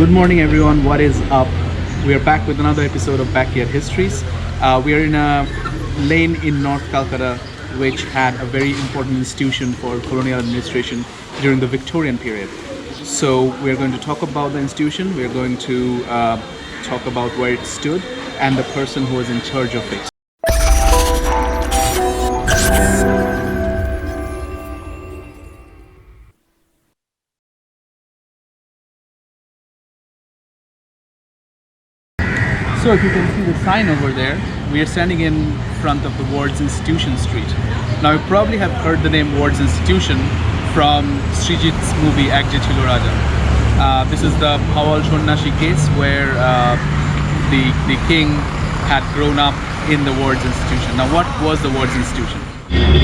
Good morning, everyone. What is up? We are back with another episode of Backyard Histories. We are in a lane in North Calcutta, which had a very important institution for colonial administration during the Victorian period. So we are going to talk about the institution. We are going to talk about where it stood and the person who was in charge of it. So if you can see the sign over there, we are standing in front of the Wards Institution Street. Now you probably have heard the name Wards Institution from Srijit's movie Ek Je Chilo Raja. This is the Hawal Shonnashi case where the king had grown up in the Wards Institution. Now what was the Wards Institution?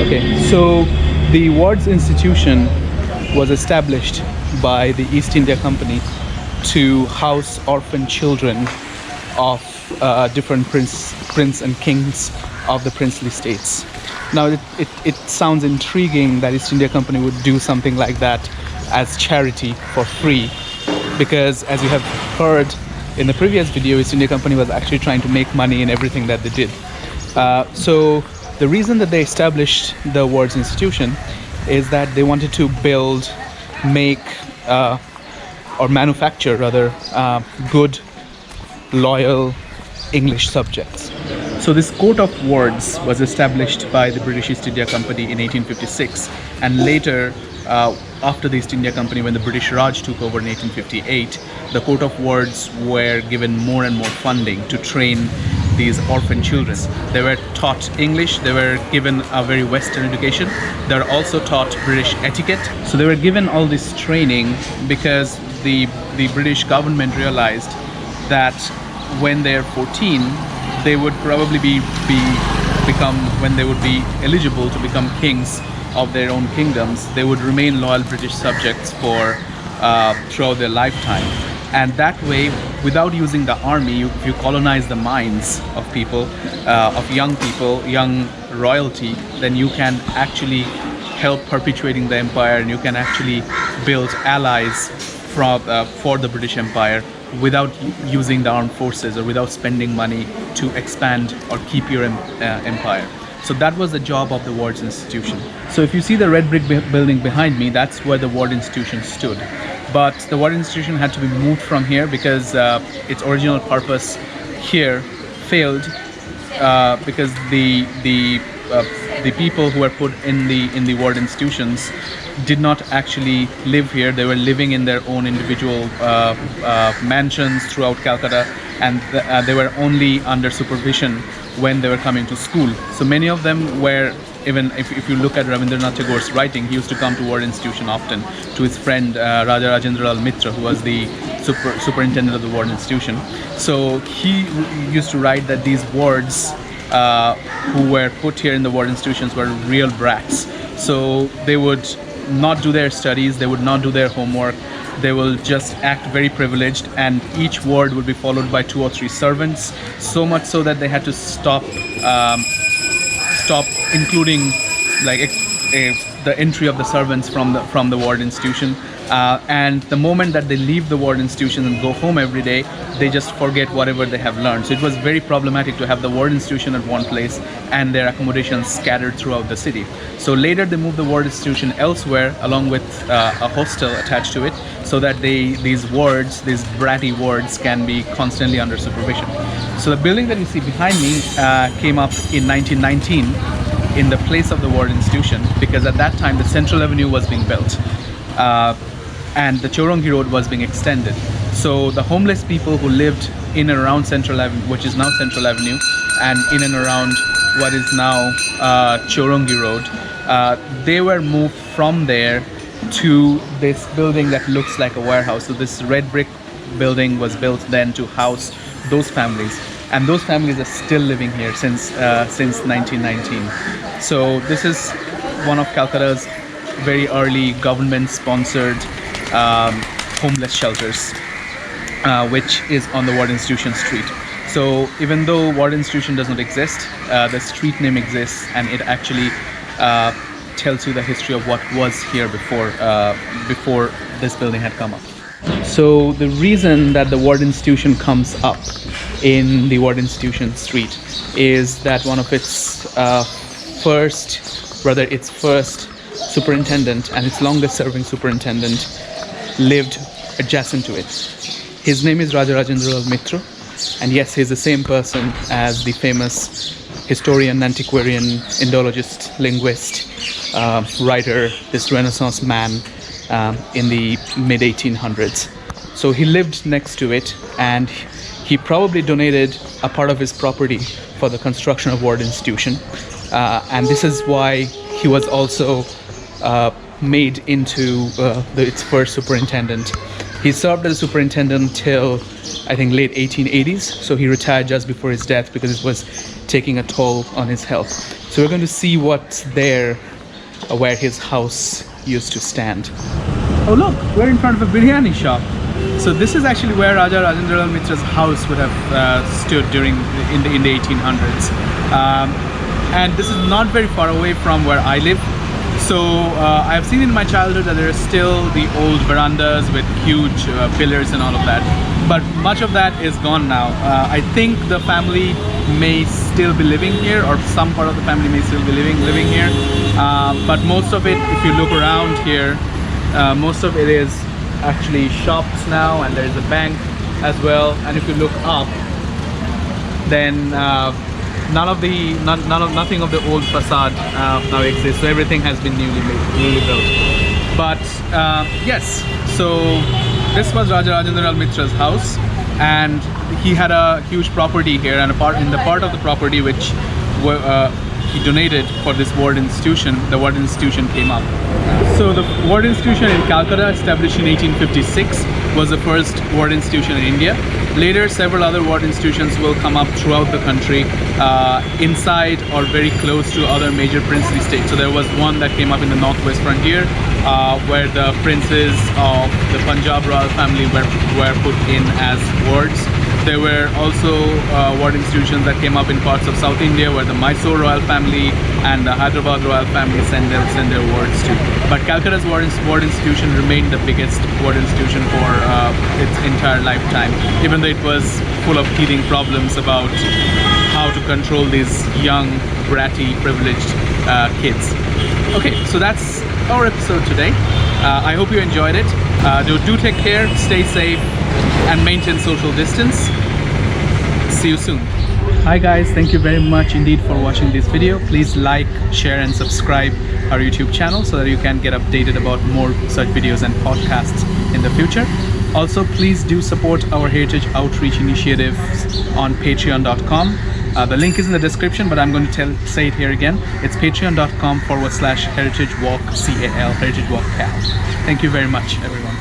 Okay, so the Wards Institution was established by the East India Company to house orphan children of different prince and kings of the princely states. Now it sounds intriguing that East India Company would do something like that as charity for free, because as you have heard in the previous video, East India Company was actually trying to make money in everything that they did. So the reason that they established the Wards Institution is that they wanted to make or manufacture rather good, loyal English subjects. So this court of wards was established by the British East India Company in 1856, and later after the East India Company, when the British Raj took over in 1858, the court of wards were given more and more funding to train these orphan children. They were taught English, they were given a very Western education, they were also taught British etiquette. So they were given all this training because the British government realized that when they're 14, they would probably when they would be eligible to become kings of their own kingdoms, they would remain loyal British subjects for throughout their lifetime. And that way, without using the army, if you colonize the minds of people, of young royalty, then you can actually help perpetuating the empire, and you can actually build allies for the British Empire without using the armed forces or without spending money to expand or keep your empire. So that was the job of the Wards Institution. So if you see the red brick building behind me, that's where the Ward Institution stood. But the Ward Institution had to be moved from here because its original purpose here failed, because the people who were put in the ward institutions did not actually live here. They were living in their own individual mansions throughout Calcutta, and they were only under supervision when they were coming to school. So many of them were, even if you look at Rabindranath Tagore's writing, he used to come to Ward Institution often to his friend Raja Rajendra Lal Mitra, who was the superintendent of the Ward Institution. So he used to write that these wards who were put here in the Ward Institutions were real brats. So they would not do their studies, they would not do their homework, they will just act very privileged, and each ward would be followed by 2 or 3 servants, so much so that they had to stop including like the entry of the servants from the ward institution, and the moment that they leave the ward institution and go home every day, they just forget whatever they have learned. So it was very problematic to have the ward institution at one place and their accommodations scattered throughout the city. So later they moved the ward institution elsewhere along with a hostel attached to it, so that these bratty wards can be constantly under supervision. So the building that you see behind me came up in 1919 in the place of the Ward Institution, because at that time the Central Avenue was being built and the Chowrangi Road was being extended. So the homeless people who lived in and around Central Avenue, which is now Central Avenue, and in and around what is now Chowrangi Road, they were moved from there to this building that looks like a warehouse. So this red brick building was built then to house those families, and those families are still living here since 1919. So this is one of Calcutta's very early government-sponsored homeless shelters, which is on the Ward Institution Street. So even though Ward Institution does not exist, the street name exists, and it actually tells you the history of what was here before this building had come up. So the reason that the ward institution comes up in the ward institution street is that one of its first superintendent and its longest serving superintendent lived adjacent to it. His name is Raja Rajendralal Mitra, and yes, he's the same person as the famous historian, antiquarian, Indologist, linguist, writer, this Renaissance man in the mid 1800s. So he lived next to it, and he probably donated a part of his property for the construction of ward institution, and this is why he was also made into its first superintendent. He served as superintendent till I think late 1880s, so he retired just before his death because it was taking a toll on his health. So we're going to see what's there where his house used to stand. Oh look, we're in front of a biryani shop. So this is actually where Raja Rajendralal Mitra's house would have stood in the 1800s. And this is not very far away from where I live. So I've seen in my childhood that there are still the old verandas with huge pillars and all of that. But much of that is gone now. I think the family may still be living here, or some part of the family may still be living here. But most of it, if you look around here, most of it is actually shops now, and there is a bank as well. And if you look up, then nothing of the old facade now exists. So everything has been newly built. But yes, so this was Raja Rajendralal Mitra's house, and he had a huge property here, and in the part of the property which he donated for this ward institution, the ward institution came up. So the ward institution in Kolkata, established in 1856, was the first ward institution in India. Later, several other ward institutions will come up throughout the country, inside or very close to other major princely states. So there was one that came up in the northwest frontier, where the princes of the Punjab royal family were put in as wards. There were also ward institutions that came up in parts of South India, where the Mysore royal family and the Hyderabad royal family send their wards to. But Calcutta's ward institution remained the biggest ward institution for its entire lifetime, even though it was full of teething problems about how to control these young, bratty, privileged kids. Okay, so that's our episode today. I hope you enjoyed it. Do take care, stay safe, and maintain social distance. See you soon. Hi guys, thank you very much indeed for watching this video. Please like, share and subscribe our YouTube channel so that you can get updated about more such videos and podcasts in the future. Also, please do support our heritage outreach initiatives on patreon.com. The link is in the description, but I'm going to say it here again. It's patreon.com/heritagewalk, CAL, Heritage Walk Cal. Thank you very much, everyone.